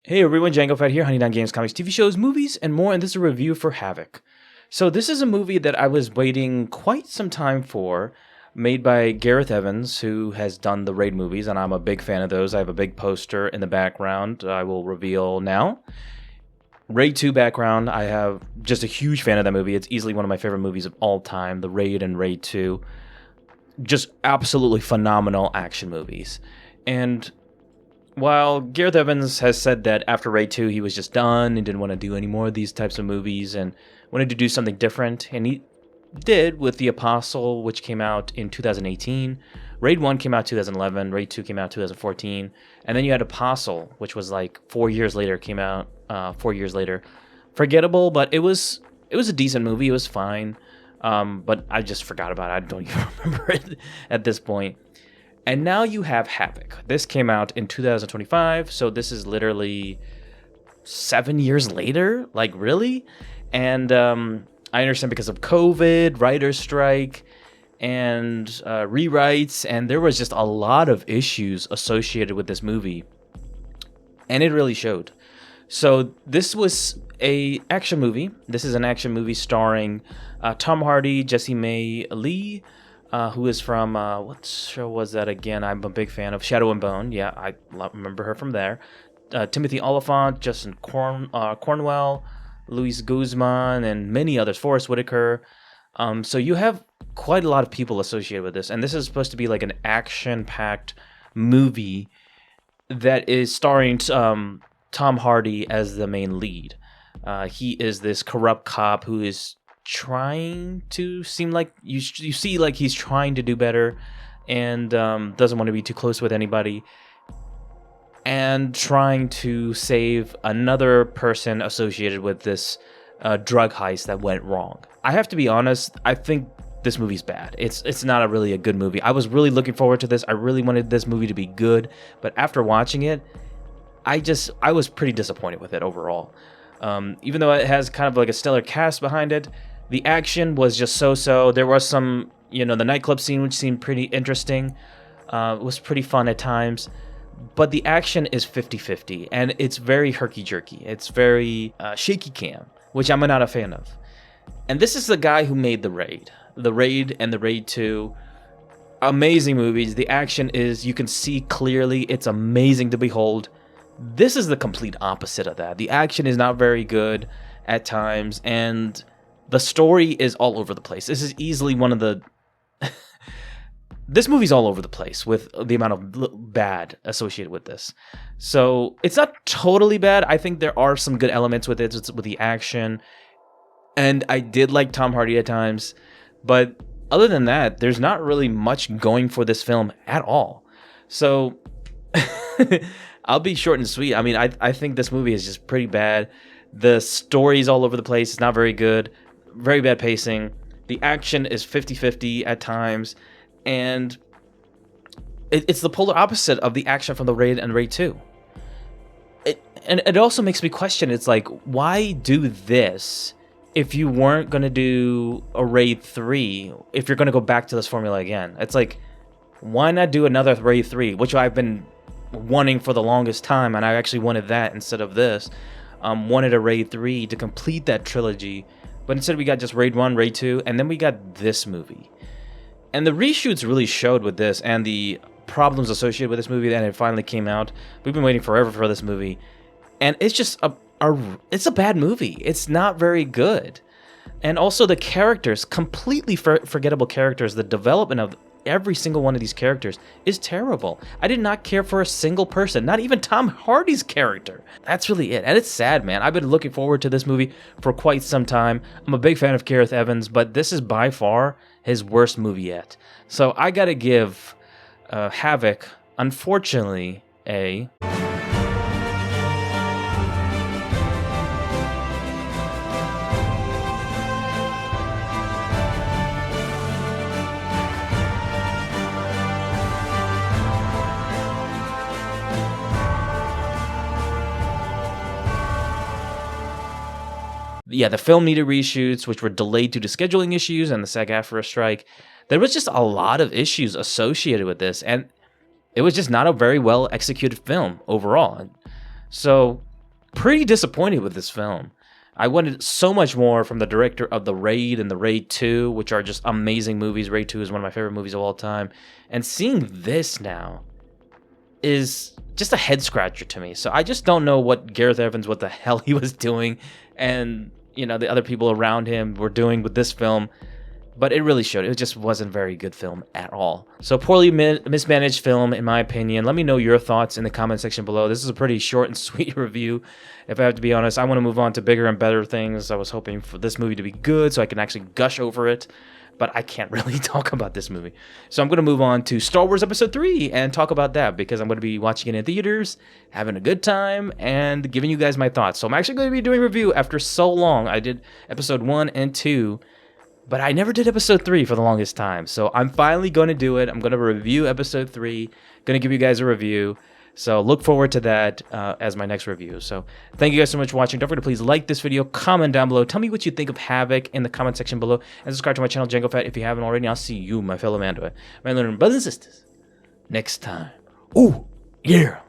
Hey everyone, Django Fett here, Honey Nine Games, Comics, TV shows, movies, and more, and this is a review for Havoc. So this is a movie that I was waiting quite some time for, made by Gareth Evans, who has done the Raid movies, and I'm a big fan of those. I have a big poster in the background I will reveal now. Raid 2 background, I have just a huge fan of that movie. It's easily one of my favorite movies of all time, the Raid and Raid 2. Just absolutely phenomenal action movies. And while Gareth Evans has said that after Raid 2 he was just done and didn't want to do any more of these types of movies and wanted to do something different, and he did with The Apostle, which came out in 2018. Raid 1 came out 2011, Raid 2 came out 2014, and then you had Apostle, which was like 4 years later, came out 4 years later. Forgettable, but it was a decent movie, it was fine, but I just forgot about it. I don't even remember it at this point. And now you have Havoc. This came out in 2025, so this is literally 7 years later? Like, really? And I understand because of COVID, writer's strike, and rewrites, and there was just a lot of issues associated with this movie. And it really showed. So this was a action movie. This is an action movie starring Tom Hardy, Jessie May Lee, who is from, what show was that again? I'm a big fan of Shadow and Bone. Yeah, I remember her from there. Timothy Olyphant, Justin Cornwell, Luis Guzman, and many others. Forrest Whitaker. So you have quite a lot of people associated with this. And this is supposed to be like an action-packed movie that is starring Tom Hardy as the main lead. He is this corrupt cop who is trying to seem like you see like he's trying to do better and doesn't want to be too close with anybody and trying to save another person associated with this drug heist that went wrong. I have to be honest, I think this movie's bad. It's not really a good movie. I was really looking forward to this. I really wanted this movie to be good, but after watching it, I was pretty disappointed with it overall. Even though it has kind of like a stellar cast behind it, the action was just so-so. There was some, the nightclub scene, which seemed pretty interesting. It was pretty fun at times. But the action is 50-50, and it's very herky-jerky. It's very shaky cam, which I'm not a fan of. And this is the guy who made The Raid. The Raid and The Raid 2. Amazing movies. The action is, you can see clearly, it's amazing to behold. This is the complete opposite of that. The action is not very good at times, and the story is all over the place. This is easily one of the... This movie's all over the place with the amount of bad associated with this. So it's not totally bad. I think there are some good elements with it, with the action. And I did like Tom Hardy at times. But other than that, there's not really much going for this film at all. So I'll be short and sweet. I mean, I think this movie is just pretty bad. The story's all over the place. It's not very good. Very bad pacing. The action is 50-50 at times. And it's the polar opposite of the action from the Raid and Raid 2. And it also makes me question, it's like, why do this if you weren't going to do a Raid 3, if you're going to go back to this formula again? It's like, why not do another Raid 3, which I've been wanting for the longest time, and I actually wanted that instead of this. Wanted a Raid 3 to complete that trilogy, but instead we got just Raid 1, Raid 2, and then we got this movie. And the reshoots really showed with this, and the problems associated with this movie, and it finally came out. We've been waiting forever for this movie, and it's just it's a bad movie. It's not very good. And also the characters, completely forgettable characters. The development of every single one of these characters is terrible. I did not care for a single person, not even Tom Hardy's character. That's really it. And it's sad, man. I've been looking forward to this movie for quite some time. I'm a big fan of Gareth Evans, but this is by far his worst movie yet. So I gotta give Havoc, unfortunately, a... Yeah, the film needed reshoots, which were delayed due to scheduling issues and the SAG-AFTRA strike. There was just a lot of issues associated with this, and it was just not a very well executed film overall. So pretty disappointed with this film. I wanted so much more from the director of The Raid and The Raid 2, which are just amazing movies. Raid 2 is one of my favorite movies of all time. And seeing this now is just a head scratcher to me. So I just don't know what Gareth Evans, what the hell he was doing, and the other people around him were doing with this film. But it really showed. It just wasn't a very good film at all. So poorly mismanaged film, in my opinion. Let me know your thoughts in the comment section below. This is a pretty short and sweet review. If I have to be honest, I want to move on to bigger and better things. I was hoping for this movie to be good so I can actually gush over it. But I can't really talk about this movie. So I'm going to move on to Star Wars Episode 3 and talk about that, because I'm going to be watching it in theaters, having a good time, and giving you guys my thoughts. So I'm actually going to be doing a review after so long. I did Episode 1 and 2, but I never did Episode 3 for the longest time. So I'm finally going to do it. I'm going to review Episode 3, going to give you guys a review. So look forward to that as my next review. So thank you guys so much for watching. Don't forget to please like this video, comment down below. Tell me what you think of Havoc in the comment section below. And subscribe to my channel, Django Fett, if you haven't already. I'll see you, my fellow Mandalorian brothers and sisters, next time. Ooh, yeah.